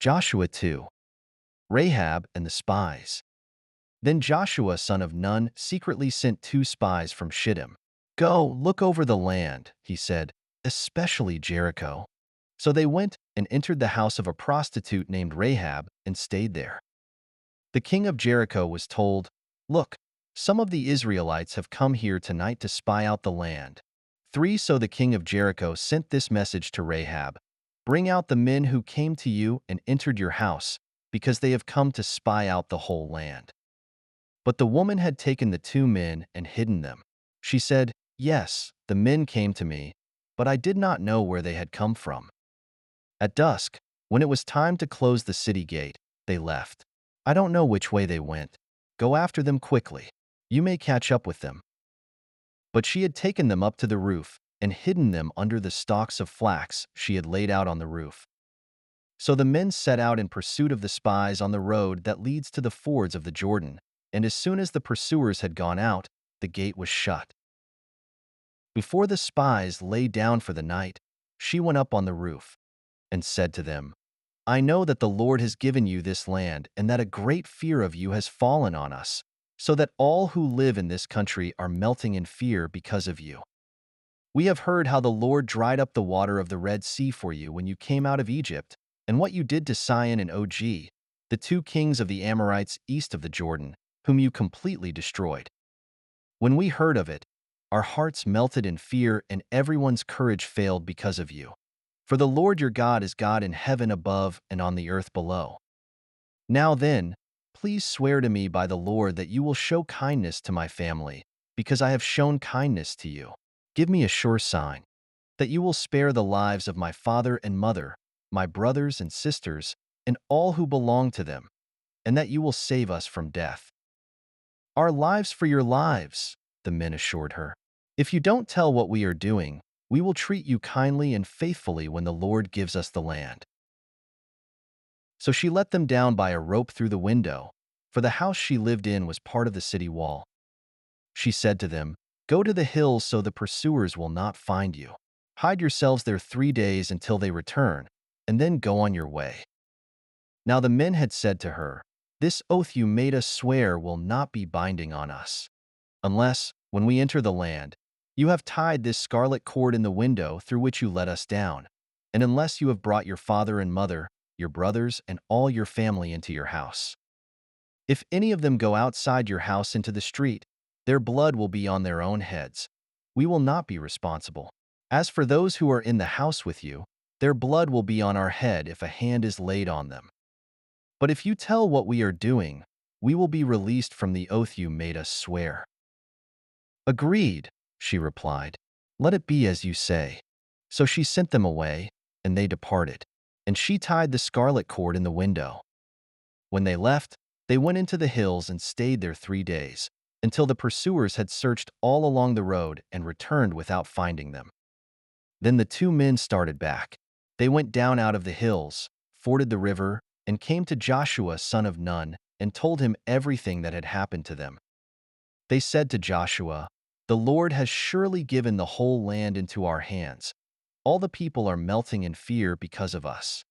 Joshua 2. Rahab and the spies. Then Joshua son of Nun secretly sent 2 spies from Shittim. "Go, look over the land," he said, "especially Jericho." So they went and entered the house of a prostitute named Rahab and stayed there. The king of Jericho was told, "Look, some of the Israelites have come here tonight to spy out the land." 3. So the king of Jericho sent this message to Rahab: "Bring out the men who came to you and entered your house, because they have come to spy out the whole land." But the woman had taken the 2 men and hidden them. She said, "Yes, the men came to me, but I did not know where they had come from." At dusk, when it was time to close the city gate, they left. "I don't know which way they went. Go after them quickly. You may catch up with them." But she had taken them up to the roof and hidden them under the stalks of flax she had laid out on the roof. So the men set out in pursuit of the spies on the road that leads to the fords of the Jordan, and as soon as the pursuers had gone out, the gate was shut. Before the spies lay down for the night, she went up on the roof and said to them, "I know that the Lord has given you this land and that a great fear of you has fallen on us, so that all who live in this country are melting in fear because of you. We have heard how the Lord dried up the water of the Red Sea for you when you came out of Egypt, and what you did to Sihon and Og, the 2 kings of the Amorites east of the Jordan, whom you completely destroyed. When we heard of it, our hearts melted in fear and everyone's courage failed because of you. For the Lord your God is God in heaven above and on the earth below. Now then, please swear to me by the Lord that you will show kindness to my family, because I have shown kindness to you. Give me a sure sign that you will spare the lives of my father and mother, my brothers and sisters, and all who belong to them, and that you will save us from death." "Our lives for your lives," the men assured her. "If you don't tell what we are doing, we will treat you kindly and faithfully when the Lord gives us the land." So she let them down by a rope through the window, for the house she lived in was part of the city wall. She said to them, "Go to the hills so the pursuers will not find you. Hide yourselves there 3 days until they return, and then go on your way." Now the men had said to her, "This oath you made us swear will not be binding on us, unless, when we enter the land, you have tied this scarlet cord in the window through which you let us down, and unless you have brought your father and mother, your brothers, and all your family into your house. If any of them go outside your house into the street, their blood will be on their own heads. We will not be responsible. As for those who are in the house with you, their blood will be on our head if a hand is laid on them. But if you tell what we are doing, we will be released from the oath you made us swear." "Agreed," she replied. "Let it be as you say." So she sent them away, and they departed, and she tied the scarlet cord in the window. When they left, they went into the hills and stayed there 3 days, until the pursuers had searched all along the road and returned without finding them. Then the 2 men started back. They went down out of the hills, forded the river, and came to Joshua son of Nun and told him everything that had happened to them. They said to Joshua, "The Lord has surely given the whole land into our hands. All the people are melting in fear because of us."